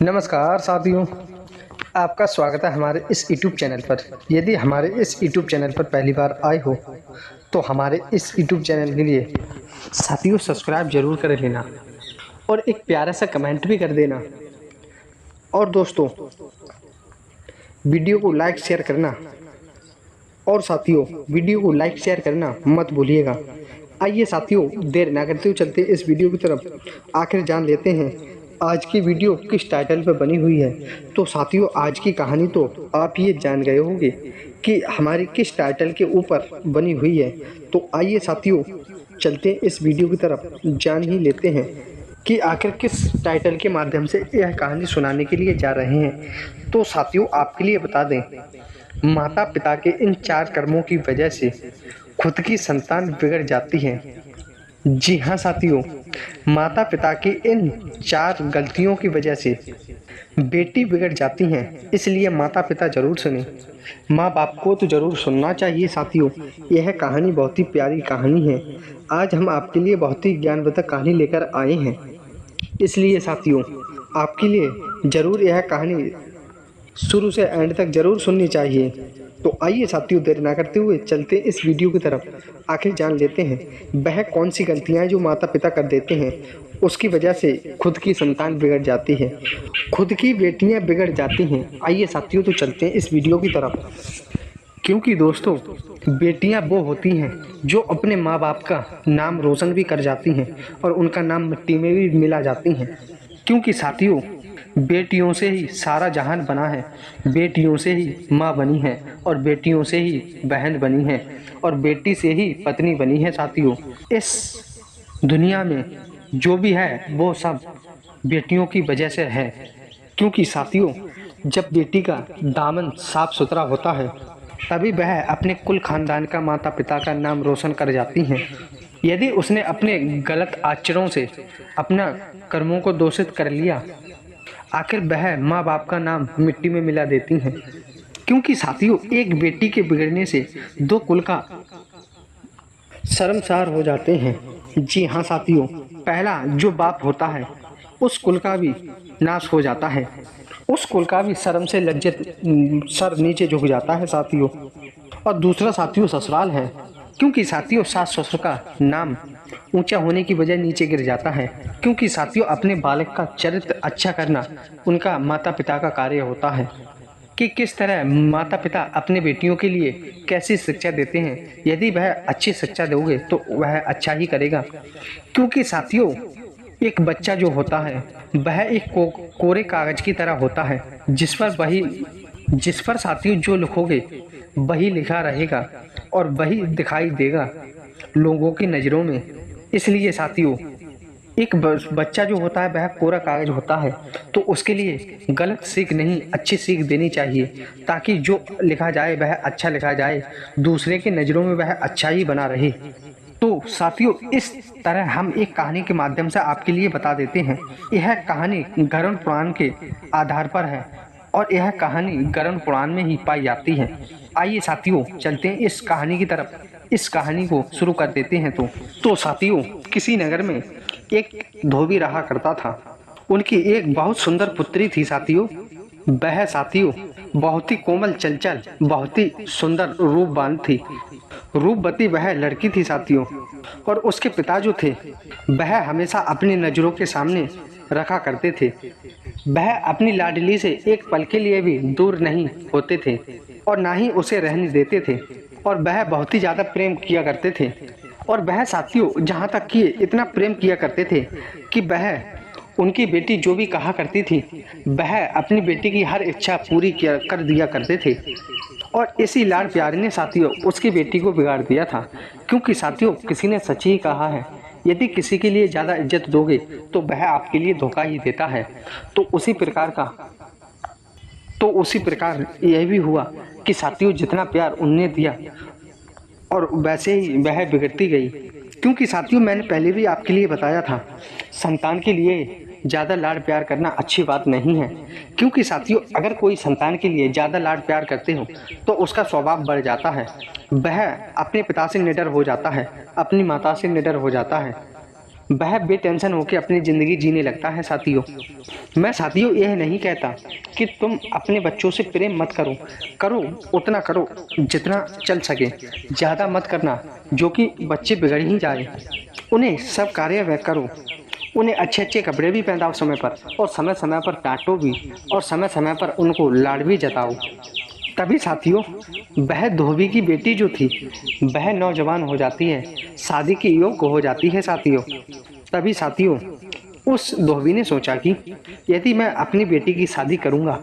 नमस्कार साथियों, आपका स्वागत है हमारे इस यूट्यूब चैनल पर। यदि हमारे इस यूट्यूब चैनल पर पहली बार आए हो तो हमारे इस यूट्यूब चैनल के लिए साथियों सब्सक्राइब जरूर कर लेना और एक प्यारा सा कमेंट भी कर देना। और दोस्तों, वीडियो को लाइक शेयर करना और साथियों वीडियो को लाइक शेयर करना मत भूलिएगा। आइए साथियों, देर ना करते हुए चलते इस वीडियो की तरफ। आखिर जान लेते हैं आज की वीडियो किस टाइटल पर बनी हुई है। तो साथियों, आज की कहानी तो आप ये जान गए होंगे कि हमारी किस टाइटल के ऊपर बनी हुई है। तो आइए साथियों, चलते इस वीडियो की तरफ, जान ही लेते हैं कि आखिर किस टाइटल के माध्यम से यह कहानी सुनाने के लिए जा रहे हैं। तो साथियों, आपके लिए बता दें, माता पिता के इन 4 कर्मों की वजह से खुद की संतान बिगड़ जाती है। जी हाँ साथियों, माता पिता की इन 4 गलतियों की वजह से बेटी बिगड़ जाती हैं। इसलिए माता पिता जरूर सुने, माँ बाप को तो जरूर सुनना चाहिए। साथियों, यह कहानी बहुत ही प्यारी कहानी है। आज हम आपके लिए बहुत ही ज्ञानवर्धक कहानी लेकर आए हैं। इसलिए साथियों, आपके लिए जरूर यह कहानी शुरू से एंड तक जरूर सुननी चाहिए। तो आइए साथियों, देर ना करते हुए चलते इस वीडियो की तरफ। आखिर जान लेते हैं वह कौन सी गलतियां जो माता पिता कर देते हैं, उसकी वजह से खुद की संतान बिगड़ जाती है, खुद की बेटियां बिगड़ जाती हैं। आइए साथियों, तो चलते हैं इस वीडियो की तरफ। क्योंकि दोस्तों, बेटियां वो होती हैं जो अपने माँ बाप का नाम रोशन भी कर जाती हैं और उनका नाम मिट्टी में भी मिला जाती हैं। क्योंकि साथियों, बेटियों से ही सारा जहान बना है, बेटियों से ही माँ बनी है और बेटियों से ही बहन बनी है और बेटी से ही पत्नी बनी है। साथियों, इस दुनिया में जो भी है वो सब बेटियों की वजह से है। क्योंकि साथियों, जब बेटी का दामन साफ सुथरा होता है तभी वह अपने कुल खानदान का, माता पिता का नाम रोशन कर जाती हैं। यदि उसने अपने गलत आचरणों से अपना कर्मों को दूषित कर लिया, आखिर वह माँ बाप का नाम मिट्टी में मिला देती हैं। क्योंकि साथियों, एक बेटी के बिगड़ने से 2 कुल का शर्मसार हो जाते हैं। जी हाँ साथियों, पहला जो बाप होता है उस कुल का भी नाश हो जाता है, उस कुल का भी शर्म से लज्जित सर नीचे झुक जाता है साथियों। और दूसरा साथियों ससुराल है। क्योंकि साथियों, सास ससुर का नाम ऊंचा होने की बजाय नीचे गिर जाता है। क्योंकि साथियों, अपने बालक का चरित्र अच्छा करना उनका माता पिता का कार्य होता है कि किस तरह माता पिता अपने बेटियों के लिए कैसी शिक्षा देते हैं। यदि वह अच्छी शिक्षा दोगे तो वह अच्छा ही करेगा। क्योंकि साथियों, एक बच्चा जो होता है वह एक कोरे कागज की तरह होता है, जिस पर साथियों जो लिखोगे वही लिखा रहेगा और वही दिखाई देगा लोगों की नज़रों में। इसलिए साथियों, एक बच्चा जो होता है वह कोरा कागज होता है, तो उसके लिए गलत सीख नहीं, अच्छी सीख देनी चाहिए ताकि जो लिखा जाए वह अच्छा लिखा जाए, दूसरे की नज़रों में वह अच्छा ही बना रहे। तो साथियों, इस तरह हम एक कहानी के माध्यम से आपके लिए बता देते हैं। यह कहानी गरुड़ पुराण के आधार पर है और यह कहानी गरुड़ पुराण में ही पाई जाती है। आइए साथियों, चलते हैं इस कहानी की तरफ, इस कहानी को शुरू कर देते हैं। तो साथियों, किसी नगर में एक धोबी रहा करता था। उनकी एक बहुत सुंदर पुत्री थी साथियों। वह साथियों बहुत ही कोमल चंचल, बहुत ही सुंदर रूपवान थी, रूपवती वह लड़की थी साथियों। और उसके पिता जो थे वह हमेशा अपनी नज़रों के सामने रखा करते थे। वह अपनी लाडली से एक पल के लिए भी दूर नहीं होते थे और ना ही उसे रहने देते थे। और वह बहुत ही ज़्यादा प्रेम किया करते थे। और वह साथियों, जहाँ तक कि इतना प्रेम किया करते थे कि वह उनकी बेटी जो भी कहा करती थी वह अपनी बेटी की हर इच्छा पूरी कर दिया करते थे। और इसी लाड प्यार ने साथियों उसकी बेटी को बिगाड़ दिया था। क्योंकि साथियों, किसी ने सच ही कहा है, यदि किसी के लिए ज़्यादा इज्जत दोगे तो वह आपके लिए धोखा ही देता है। तो उसी प्रकार यह भी हुआ कि साथियों, जितना प्यार उनने दिया और वैसे ही वह बिगड़ती गई। क्योंकि साथियों, मैंने पहले भी आपके लिए बताया था, संतान के लिए ज़्यादा लाड प्यार करना अच्छी बात नहीं है। क्योंकि साथियों, अगर कोई संतान के लिए ज़्यादा लाड प्यार करते हो तो उसका स्वभाव बढ़ जाता है। वह अपने पिता से निडर हो जाता है, अपनी माता से निडर हो जाता है, वह बेटेंशन होकर अपनी ज़िंदगी जीने लगता है साथियों। मैं साथियों यह नहीं कहता कि तुम अपने बच्चों से प्रेम मत करो, करो उतना करो जितना चल सके, ज़्यादा मत करना जो कि बच्चे बिगड़ ही जाए। उन्हें सब कार्य वह करो, उन्हें अच्छे अच्छे कपड़े भी पहनाओ समय पर, और समय समय पर डांटो भी, और समय समय पर उनको लाड भी जताओ। तभी साथियों वह धोबी की बेटी जो थी वह नौजवान हो जाती है, शादी के योग्य हो जाती है साथियों। तभी साथियों उस धोबी ने सोचा कि यदि मैं अपनी बेटी की शादी करूंगा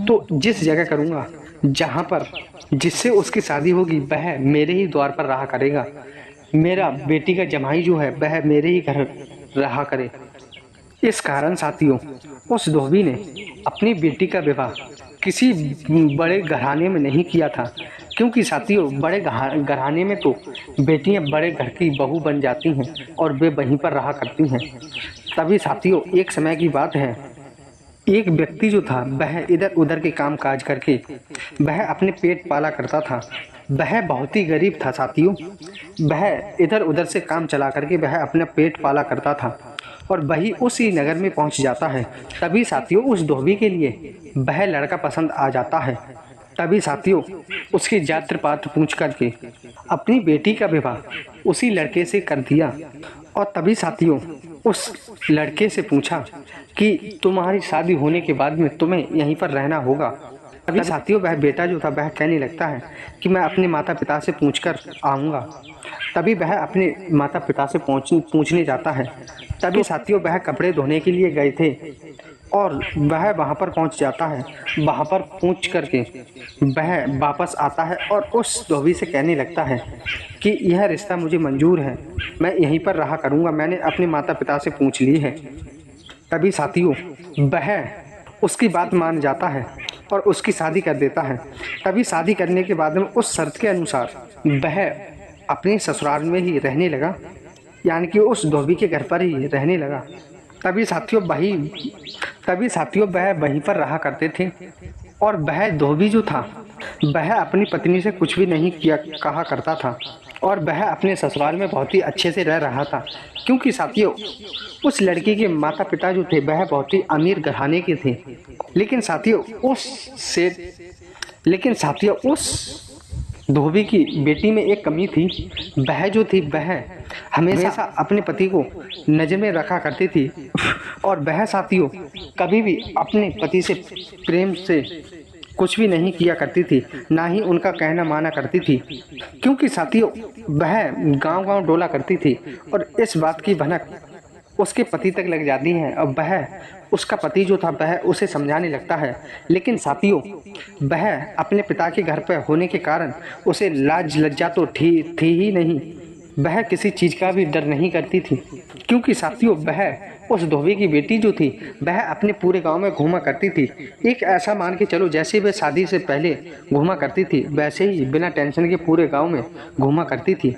तो जिस जगह करूंगा जहां पर जिससे उसकी शादी होगी वह मेरे ही द्वार पर रहा करेगा, मेरा बेटी का जमाई जो है वह मेरे ही घर रहा करे। इस कारण साथियों उस धोबी ने अपनी बेटी का विवाह किसी बड़े घराने में नहीं किया था, क्योंकि साथियों बड़े घराने में तो बेटियां बड़े घर की बहू बन जाती हैं और वे वहीं पर रहा करती हैं। तभी साथियों एक समय की बात है, एक व्यक्ति जो था वह इधर उधर के काम काज करके वह अपने पेट पाला करता था। वह बहुत ही गरीब था साथियों। वह इधर उधर से काम चला करके वह अपना पेट पाला करता था और वही उसी नगर में पहुंच जाता है। तभी साथियों उस धोबी के लिए वह लड़का पसंद आ जाता है। तभी साथियों उसकी जाति पात्र पूछ करके अपनी बेटी का विवाह उसी लड़के से कर दिया। और तभी साथियों उस लड़के से पूछा कि तुम्हारी शादी होने के बाद में तुम्हें यहीं पर रहना होगा। तभी साथियों वह बेटा जो था वह कहने लगता है कि मैं अपने माता पिता से पूछकर आऊँगा। तभी वह अपने माता पिता से पूछने जाता है। तभी साथियों वह कपड़े धोने के लिए गए थे और वह वहाँ पर पहुँच जाता है। वहाँ पर पूछ करके वह वापस आता है और उस धोबी से कहने लगता है कि यह रिश्ता मुझे मंजूर है, मैं यहीं पर रहा करूँगा, मैंने अपने माता पिता से पूछ ली है। तभी साथियों वह उसकी बात मान जाता है और उसकी शादी कर देता है। तभी शादी करने के बाद में उस शर्त के अनुसार वह अपने ससुराल में ही रहने लगा, यानी कि उस धोबी के घर पर ही रहने लगा। तभी साथियों वह वहीं पर रहा करते थे और वह धोबी जो था वह अपनी पत्नी से कुछ भी नहीं कहा करता था और वह अपने ससुराल में बहुत ही अच्छे से रह रहा था, क्योंकि साथियों उस लड़की के माता पिता जो थे वह बहुत ही अमीर घराने के थे। लेकिन साथियों उस धोबी की बेटी में एक कमी थी। वह जो थी वह हमेशा अपने पति को नज़र में रखा करती थी और वह साथियों कभी भी अपने पति से प्रेम से कुछ भी नहीं किया करती थी, ना ही उनका कहना माना करती थी, क्योंकि साथियों वह गांव-गांव डोला करती थी और इस बात की भनक उसके पति तक लग जाती है और वह उसका पति जो था वह उसे समझाने लगता है। लेकिन साथियों वह अपने पिता के घर पर होने के कारण उसे लाज लज्जा तो थी ही नहीं, वह किसी चीज़ का भी डर नहीं करती थी, क्योंकि साथियों वह उस धोबी की बेटी जो थी वह अपने पूरे गांव में घूमा करती थी। एक ऐसा मान के चलो जैसे वह शादी से पहले घूमा करती थी वैसे ही बिना टेंशन के पूरे गांव में घूमा करती थी।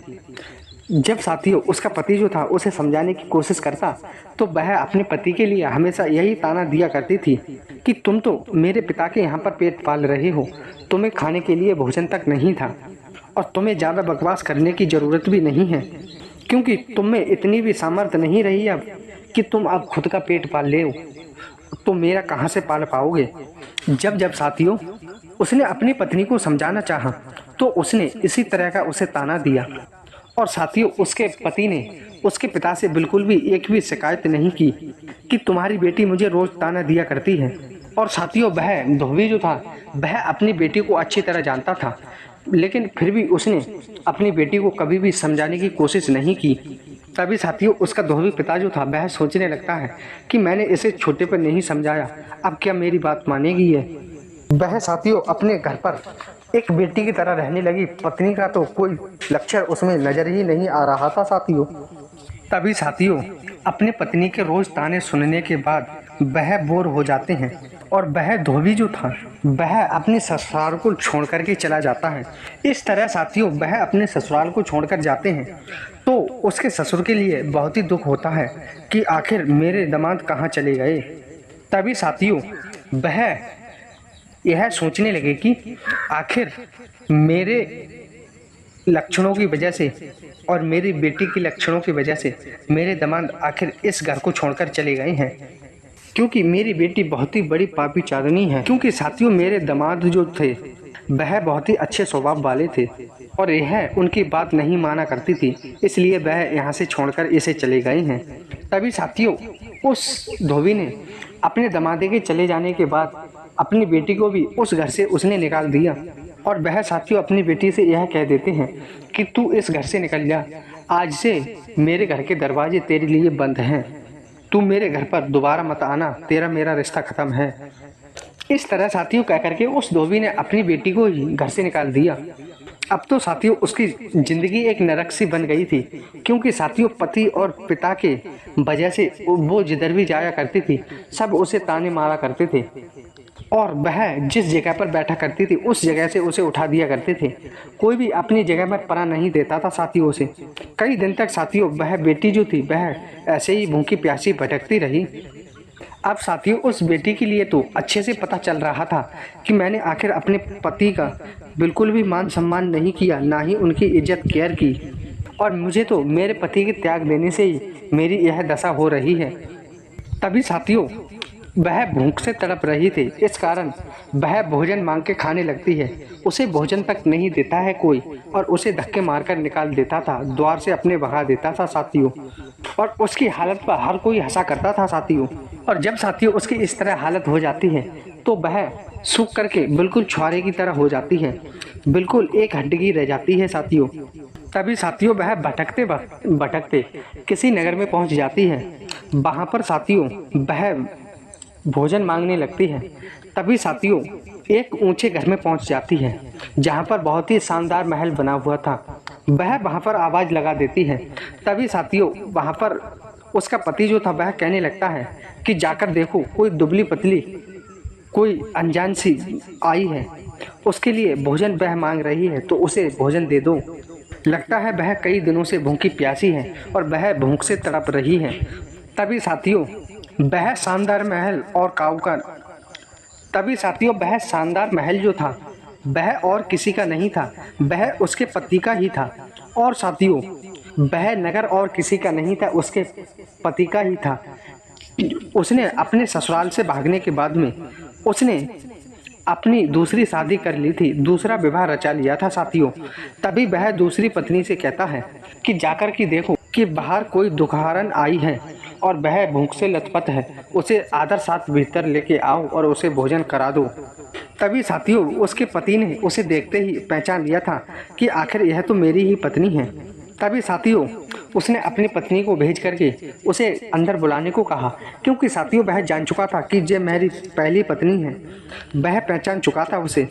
जब साथियों उसका पति जो था उसे समझाने की कोशिश करता तो वह अपने पति के लिए हमेशा यही ताना दिया करती थी कि तुम तो मेरे पिता के यहाँ पर पेट पाल रहे हो, तुम्हें खाने के लिए भोजन तक नहीं था और तुम्हें ज़्यादा बकवास करने की ज़रूरत भी नहीं है, क्योंकि तुम में इतनी भी सामर्थ्य नहीं रही अब कि तुम अब खुद का पेट पाल ले, तो मेरा कहाँ से पाल पाओगे। जब साथियों उसने अपनी पत्नी को समझाना चाहा तो उसने इसी तरह का उसे ताना दिया और साथियों उसके पति ने उसके पिता से बिल्कुल भी एक भी शिकायत नहीं की कि तुम्हारी बेटी मुझे रोज ताना दिया करती है। और साथियों वह धोबी जो था वह अपनी बेटी को अच्छी तरह जानता था, लेकिन फिर भी उसने अपनी बेटी को कभी भी समझाने की कोशिश नहीं की। तभी साथियों उसका धोबी पिता जो था वह सोचने लगता है कि मैंने इसे छोटे पर नहीं समझाया, अब क्या मेरी बात मानेगी है। वह साथियों अपने घर पर एक बेटी की तरह रहने लगी, पत्नी का तो कोई लक्षण उसमें नजर ही नहीं आ रहा था साथियों। तभी साथियों अपने पत्नी के रोज ताने सुनने के बाद वह बोर हो जाते हैं और वह धोबी जो था वह अपने ससुराल को छोड़ कर के चला जाता है। इस तरह साथियों वह अपने ससुराल को छोड़कर जाते हैं तो उसके ससुर के लिए बहुत ही दुख होता है कि आखिर मेरे दामाद कहाँ चले गए। तभी साथियों वह यह सोचने लगे कि आखिर मेरे लक्षणों की वजह से और मेरी बेटी के लक्षणों की वजह से मेरे दामाद आखिर इस घर को छोड़कर चले गए हैं, क्योंकि मेरी बेटी बहुत ही बड़ी पापी चारनी है। क्योंकि साथियों मेरे दामाद जो थे वह बहुत ही अच्छे स्वभाव वाले थे और यह उनकी बात नहीं माना करती थी, इसलिए वह यहाँ से छोड़कर इसे चले गए हैं। तभी साथियों उस धोबी ने अपने दामादे के चले जाने के बाद अपनी बेटी को भी उस घर से उसने निकाल दिया और वह साथियों अपनी बेटी से यह कह देते हैं कि तू इस घर से निकल जा, आज से मेरे घर के दरवाजे तेरे लिए बंद हैं, तू मेरे घर पर दोबारा मत आना, तेरा मेरा रिश्ता खत्म है। इस तरह साथियों कह करके उस धोबी ने अपनी बेटी को ही घर से निकाल दिया। अब तो साथियों उसकी जिंदगी एक नरक सी बन गई थी, क्योंकि साथियों पति और पिता के वजह से वो जिधर भी जाया करती थी सब उसे ताने मारा करते थे और वह जिस जगह पर बैठा करती थी उस जगह से उसे उठा दिया करते थे। कोई भी अपनी जगह पर पना नहीं देता था साथियों से। कई दिन तक साथियों वह बेटी जो थी वह ऐसे ही भूखी प्यासी भटकती रही। अब साथियों उस बेटी के लिए तो अच्छे से पता चल रहा था कि मैंने आखिर अपने पति का बिल्कुल भी मान सम्मान नहीं किया, ना ही उनकी इज्जत केयर की, और मुझे तो मेरे पति के त्याग देने से ही मेरी यह दशा हो रही है। तभी साथियों वह भूख से तड़प रही थी, इस कारण वह भोजन मांग के खाने लगती है। उसे भोजन तक नहीं देता है कोई और उसे धक्के मारकर निकाल देता था, द्वार से अपने भगा देता था साथियों, और उसकी हालत पर हर कोई हंसा करता था साथियों। और जब साथियों उसकी इस तरह हालत हो जाती है तो वह सूख करके बिल्कुल छुआरे की तरह हो जाती है, बिल्कुल एक हड्डी रह जाती है साथियों। तभी साथियों वह भटकते भटकते किसी नगर में पहुंच जाती है। वहां पर साथियों वह भोजन मांगने लगती है। तभी साथियों एक ऊंचे घर में पहुंच जाती है जहां पर बहुत ही शानदार महल बना हुआ था। वह वहां पर आवाज लगा देती है। तभी साथियों वहां पर उसका पति जो था वह कहने लगता है कि जाकर देखो कोई दुबली पतली कोई अनजान सी आई है, उसके लिए भोजन वह मांग रही है तो उसे भोजन दे दो। लगता है वह कई दिनों से भूखी प्यासी है और वह भूख से तड़प रही है। तभी साथियों वह शानदार महल और काउकर तभी साथियों वह शानदार महल जो था वह और किसी का नहीं था, वह उसके पति का ही था। और साथियों वह नगर और किसी का नहीं था, उसके पति का ही था। उसने अपने ससुराल से भागने के बाद में उसने अपनी दूसरी शादी कर ली थी, दूसरा विवाह रचा लिया था साथियों। तभी वह दूसरी पत्नी से कहता है कि जाकर के देखो कि बाहर कोई दुखहरण आई है और वह भूख से लथपथ है, उसे आदर साथ भीतर लेके आओ और उसे भोजन करा दो। तभी साथियों उसके पति ने उसे देखते ही पहचान लिया था कि आखिर यह तो मेरी ही पत्नी है। तभी साथियों उसने अपनी पत्नी को भेज करके उसे अंदर बुलाने को कहा, क्योंकि साथियों वह जान चुका था कि ये मेरी पहली पत्नी है, वह पहचान चुका था उसे।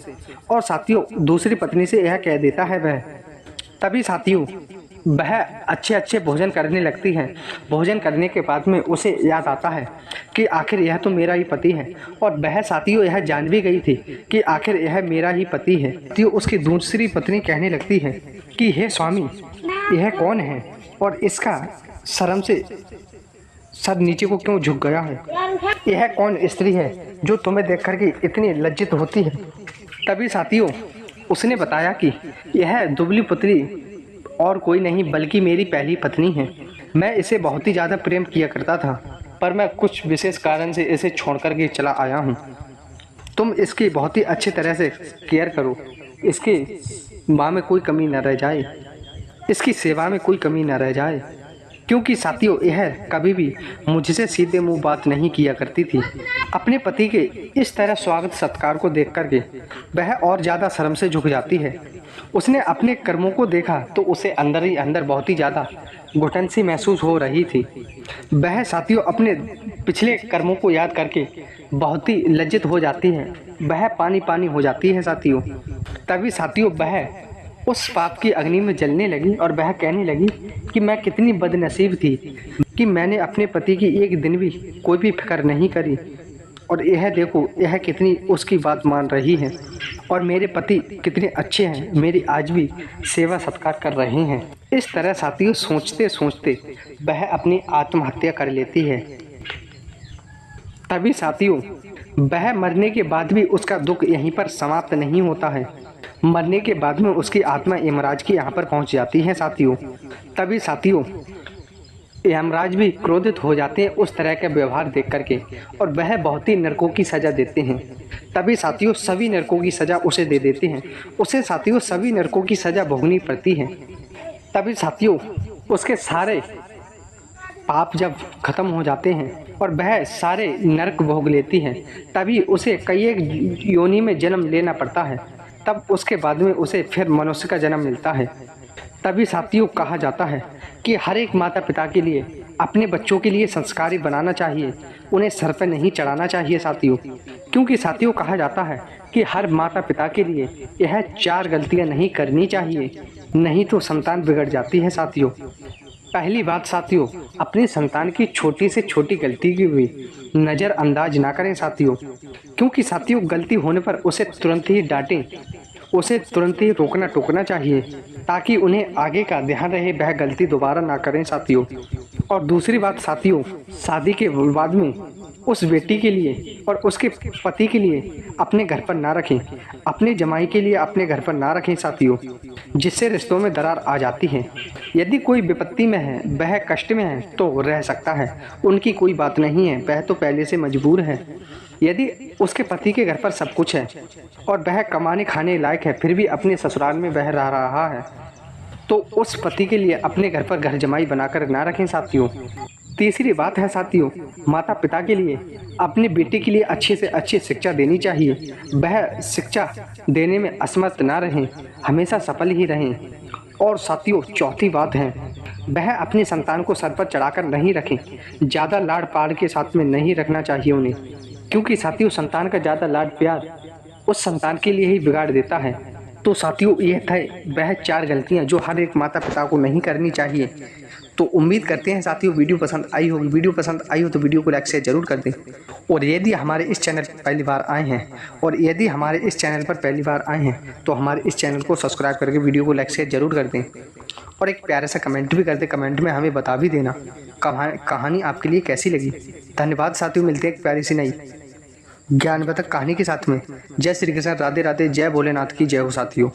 और साथियों दूसरी पत्नी से यह कह देता है वह। तभी साथियों वह अच्छे अच्छे भोजन करने लगती है। भोजन करने के बाद में उसे याद आता है कि आखिर यह तो मेरा ही पति है, और वह साथियों यह जान भी गई थी कि आखिर यह मेरा ही पति है। तो उसकी दूसरी पत्नी कहने लगती है कि हे स्वामी यह कौन है और इसका शर्म से सर नीचे को क्यों झुक गया है, यह कौन स्त्री है जो तुम्हें देख करके इतनी लज्जित होती है। तभी साथियों उसने बताया कि यह दुबली पुतली और कोई नहीं बल्कि मेरी पहली पत्नी है। मैं इसे बहुत ही ज़्यादा प्रेम किया करता था, पर मैं कुछ विशेष कारण से इसे छोड़ करके चला आया हूँ। तुम इसकी बहुत ही अच्छी तरह से केयर करो, इसकी माँ में कोई कमी न रह जाए, इसकी सेवा में कोई कमी न रह जाए, क्योंकि साथियों यह कभी भी मुझसे सीधे मुंह बात नहीं किया करती थी। अपने पति के इस तरह स्वागत सत्कार को देख करके वह और ज़्यादा शर्म से झुक जाती है। उसने अपने कर्मों को देखा तो उसे अंदर ही अंदर बहुत ही ज़्यादा घुटन सी महसूस हो रही थी। वह साथियों अपने पिछले कर्मों को याद करके बहुत ही लज्जित हो जाती है, वह पानी पानी हो जाती है साथियों। तभी साथियों वह उस पाप की अग्नि में जलने लगी और वह कहने लगी कि मैं कितनी बदनसीब थी कि मैंने अपने पति की एक दिन भी कोई भी फिक्र नहीं करी, और यह देखो यह कितनी उसकी बात मान रही है, और मेरे पति कितने अच्छे हैं, मेरी आज भी सेवा सत्कार कर रहे हैं। इस तरह साथियों सोचते सोचते वह अपनी आत्महत्या कर लेती है। तभी साथियों वह मरने के बाद भी उसका दुख यहीं पर समाप्त नहीं होता है। मरने के बाद में उसकी आत्मा यमराज की यहाँ पर पहुँच जाती है साथियों। तभी साथियों यमराज भी क्रोधित हो जाते हैं उस तरह का व्यवहार देख करके, और वह बहुत ही नरकों की सजा देते हैं। तभी साथियों सभी नरकों की सजा उसे दे देते हैं। उसे साथियों सभी नरकों की सजा भोगनी पड़ती है। तभी साथियों उसके सारे पाप जब खत्म हो जाते हैं और वह सारे नरक भोग लेती है, तभी उसे कई एक योनि में जन्म लेना पड़ता है। तब उसके बाद में उसे फिर मनुष्य का जन्म मिलता है। तभी साथियों कहा जाता है कि हर एक माता पिता के लिए अपने बच्चों के लिए संस्कारी बनाना चाहिए, उन्हें सर पर नहीं चढ़ाना चाहिए साथियों। क्योंकि साथियों कहा जाता है कि हर माता पिता के लिए यह 4 गलतियां नहीं करनी चाहिए, नहीं तो संतान बिगड़ जाती है साथियों। पहली बात साथियों, अपनी संतान की छोटी से छोटी गलती की भी नज़रअंदाज ना करें साथियों। क्योंकि साथियों गलती होने पर उसे तुरंत ही डांटें, उसे तुरंत ही रोकना टोकना चाहिए, ताकि उन्हें आगे का ध्यान रहे, वह गलती दोबारा ना करें साथियों। और दूसरी बात साथियों, शादी के बाद में उस बेटी के लिए और उसके पति के लिए अपने घर पर ना रखें, अपने जमाई के लिए अपने घर पर ना रखें साथियों, जिससे रिश्तों में दरार आ जाती है। यदि कोई विपत्ति में है, वह कष्ट में है तो रह सकता है, उनकी कोई बात नहीं है, वह तो पहले से मजबूर है। यदि उसके पति के घर पर सब कुछ है और वह कमाने खाने लायक है, फिर भी अपने ससुराल में वह रह रहा है, तो उस पति के लिए अपने घर पर घर जमाई बनाकर ना रखें साथियों। तीसरी बात है साथियों, माता पिता के लिए अपने बेटे के लिए अच्छे से अच्छी शिक्षा देनी चाहिए। वह शिक्षा देने में असमर्थ ना रहें, हमेशा सफल ही रहें। और साथियों चौथी बात है, वह अपनी संतान को सर पर चढ़ाकर नहीं रखें, ज़्यादा लाड़ पाड़ के साथ में नहीं रखना चाहिए उन्हें। क्योंकि साथियों संतान का ज़्यादा लाड प्यार उस संतान के लिए ही बिगाड़ देता है। तो साथियों ये थे वह 4 गलतियां जो हर एक माता पिता को नहीं करनी चाहिए। तो उम्मीद करते हैं साथियों वीडियो पसंद आई होगी। वीडियो पसंद आई हो तो वीडियो को लाइक शेयर जरूर कर दें। और यदि हमारे इस चैनल पर पहली बार आए हैं तो हमारे इस चैनल को सब्सक्राइब करके वीडियो को लाइक शेयर जरूर कर दें। और एक प्यारे सा कमेंट भी कर दें, कमेंट में हमें बता भी देना कहानी आपके लिए कैसी लगी। धन्यवाद साथियों, मिलते हैं एक प्यारी सी नई ज्ञानवर्धक कहानी के साथ में। जय श्री कृष्ण, राधे राधे, जय भोलेनाथ की जय हो साथियों।